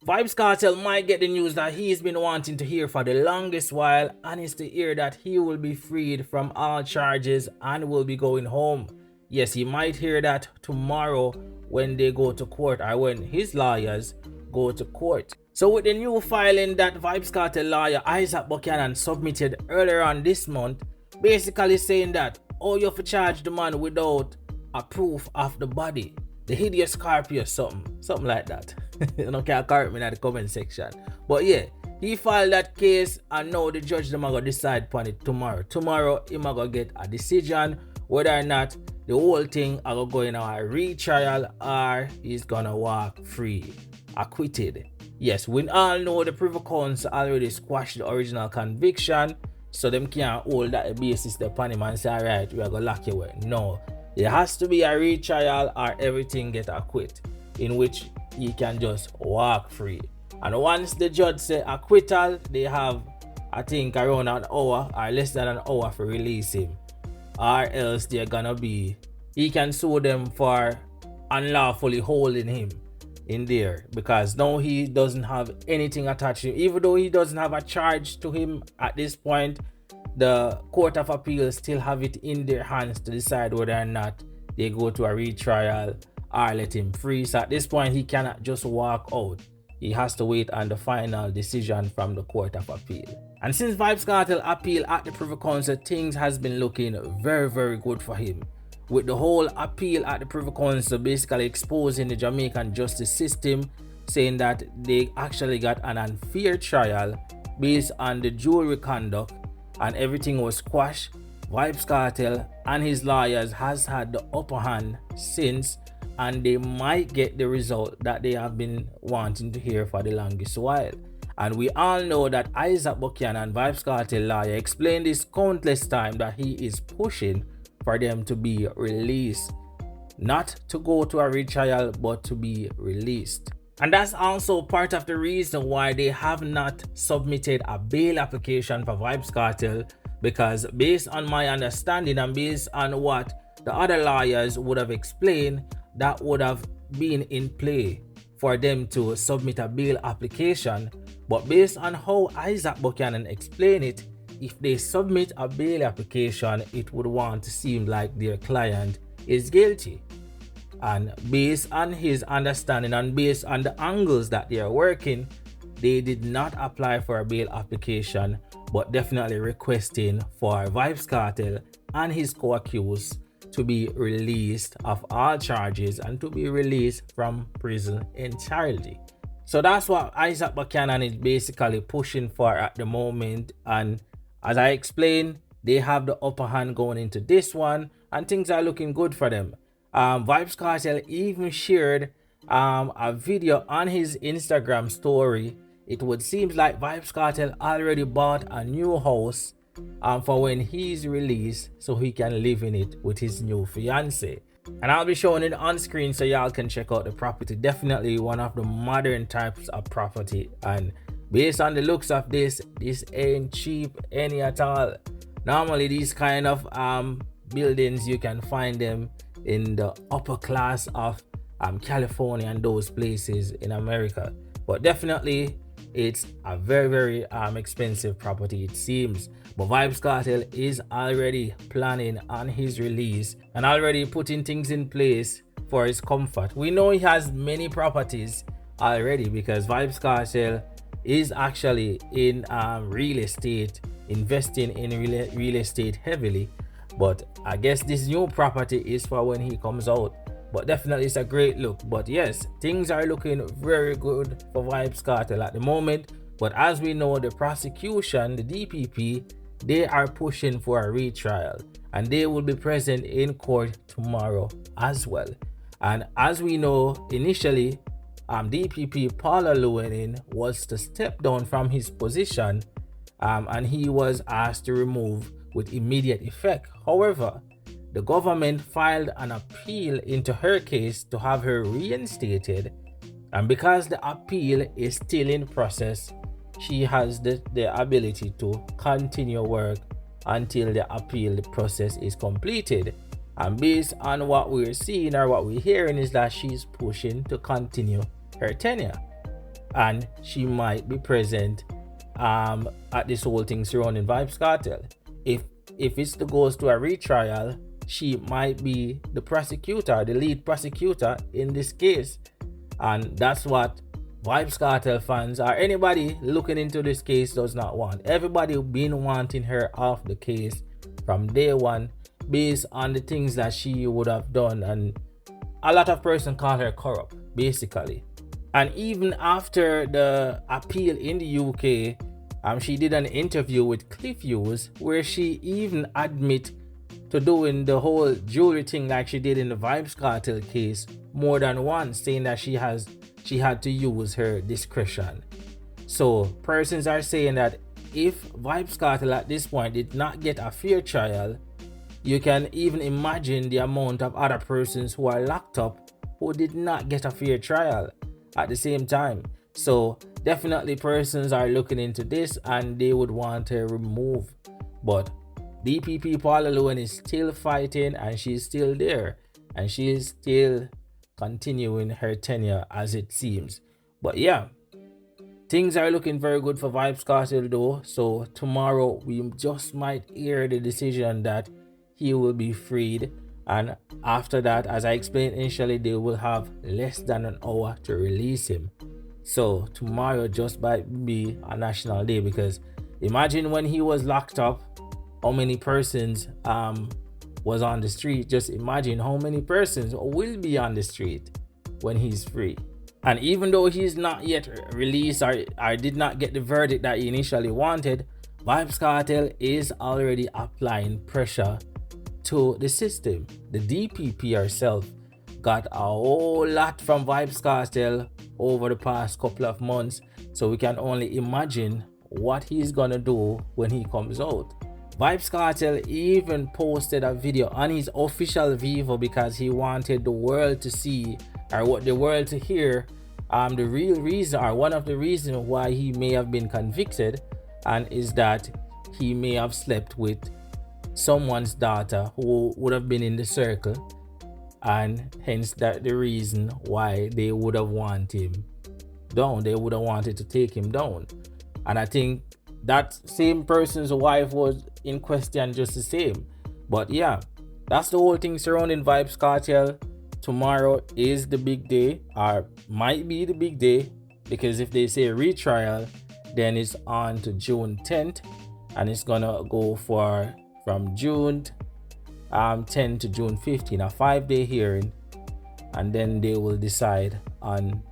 Vybz Kartel might get the news that he's been wanting to hear for the longest while, and it's to hear that he will be freed from all charges and will be going home. Yes, he might hear that tomorrow when they go to court, or when his lawyers go to court. So with the new filing that Vybz Kartel lawyer Isaac Buchanan submitted earlier on this month, basically saying that, oh, you have to charge the man without a proof of the body, the hideous Scorpio, something like that. You know, can't correct me in the comment section. But yeah, he filed that case, and now the judge them gonna decide upon it tomorrow. Tomorrow, he gonna get a decision whether or not the whole thing are gonna go in a retrial or he's gonna walk free, acquitted. Yes, we all know the Privy Council already squashed the original conviction, so them can't hold that basis upon him and say, alright, we are gonna lock you away. No, there has to be a retrial or everything get acquitted, in which he can just walk free. And once the judge say acquittal, they have, I think, around an hour or less than an hour for release him, or else they're gonna be, he can sue them for unlawfully holding him in there, because now he doesn't have anything attached to him. Even though he doesn't have a charge to him at this point, the Court of Appeal still have it in their hands to decide whether or not they go to a retrial or let him free. So at this point, he cannot just walk out. He has to wait on the final decision from the Court of Appeal. And since Vybz Kartel appeal at the Privy Council, things has been looking very, very good for him, with the whole appeal at the Privy Council basically exposing the Jamaican justice system, saying that they actually got an unfair trial based on the jury conduct, and everything was squashed. Vybz Kartel and his lawyers has had the upper hand since, and they might get the result that they have been wanting to hear for the longest while. And we all know that Isaac Buchanan, Vybz Kartel lawyer, explained this countless times that he is pushing for them to be released, not to go to a retrial, but to be released. And that's also part of the reason why they have not submitted a bail application for Vybz Kartel, because based on my understanding and based on what the other lawyers would have explained, that would have been in play for them to submit a bail application. But based on how Isaac Buchanan explained it, if they submit a bail application, it would want to seem like their client is guilty. And based on his understanding and based on the angles that they are working, they did not apply for a bail application, but definitely requesting for Vybz Kartel and his co-accused to be released of all charges and to be released from prison entirely. So that's what Isaac Buchanan is basically pushing for at the moment. And as I explained, they have the upper hand going into this one, and things are looking good for them. Vybz Kartel even shared a video on his Instagram story. It would seem like Vybz Kartel already bought a new house for when he's released, so he can live in it with his new fiance. And I'll be showing it on screen so y'all can check out the property. Definitely one of the modern types of property, and based on the looks of this ain't cheap any at all. Normally these kind of buildings, you can find them in the upper class of California and those places in America, but definitely it's a very, very expensive property, it seems. But Vybz Kartel is already planning on his release and already putting things in place for his comfort. We know he has many properties already, because Vybz Kartel is actually in real estate, investing in real estate heavily. But I guess this new property is for when he comes out. But definitely it's a great look. But yes, things are looking very good for Vybz Kartel at the moment. But as we know, the prosecution, the DPP, they are pushing for a retrial, and they will be present in court tomorrow as well. And as we know, initially DPP Paula Llewellyn was to step down from his position, and he was asked to remove with immediate effect. However, the government filed an appeal into her case to have her reinstated, and because the appeal is still in process, she has the ability to continue work until the appeal process is completed. And based on what we're seeing or what we're hearing is that she's pushing to continue her tenure. and she might be present at this whole thing surrounding Vybz Kartel. If it's to goes to a retrial, she might be the prosecutor, the lead prosecutor in this case. And that's what Vybz Kartel fans or anybody looking into this case does not want. Everybody been wanting her off the case from day one based on the things that she would have done, and a lot of person call her corrupt basically. And even after the appeal in the UK, she did an interview with Cliff Hughes where she even admit to doing the whole jewelry thing like she did in the Vybz Kartel case more than once, saying that she had to use her discretion. So persons are saying that if Vybz Kartel at this point did not get a fair trial, you can even imagine the amount of other persons who are locked up who did not get a fair trial at the same time. So definitely persons are looking into this and they would want to remove. But DPP Paula Lewin is still fighting, and she's still there, and she is still continuing her tenure as it seems. But yeah, things are looking very good for Vybz Kartel though. So tomorrow we just might hear the decision that he will be freed, and after that, as I explained initially, they will have less than an hour to release him. So tomorrow just might be a national day, because imagine when he was locked up, how many persons was on the street. Just imagine how many persons will be on the street when he's free. And even though he's not yet released or did not get the verdict that he initially wanted, Vybz Kartel is already applying pressure to the system. The DPP herself got a whole lot from Vybz Kartel over the past couple of months, so we can only imagine what he's gonna do when he comes out. Vybz Kartel even posted a video on his official Vivo because he wanted the world to see, or what the world to hear, the real reason, or one of the reasons why he may have been convicted, and is that he may have slept with someone's daughter who would have been in the circle, and hence that the reason why they would have wanted him down. They would have wanted to take him down. And I think that same person's wife was in question just the same. But yeah, that's the whole thing surrounding Vybz Kartel. Tomorrow is the big day, or might be the big day, because if they say retrial, then it's on to June 10th, and it's gonna go for from June 10 to June 15, a 5-day hearing, and then they will decide on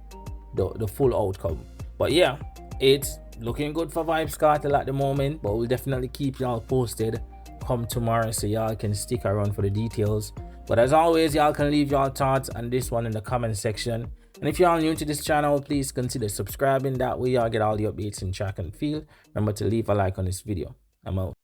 the full outcome. But yeah, it's looking good for Vybz Kartel at the moment, but we'll definitely keep y'all posted come tomorrow, so y'all can stick around for the details. But as always, y'all can leave y'all thoughts on this one in the comment section. And if y'all new to this channel, please consider subscribing. That way y'all get all the updates in track and feel. Remember to leave a like on this video. I'm out.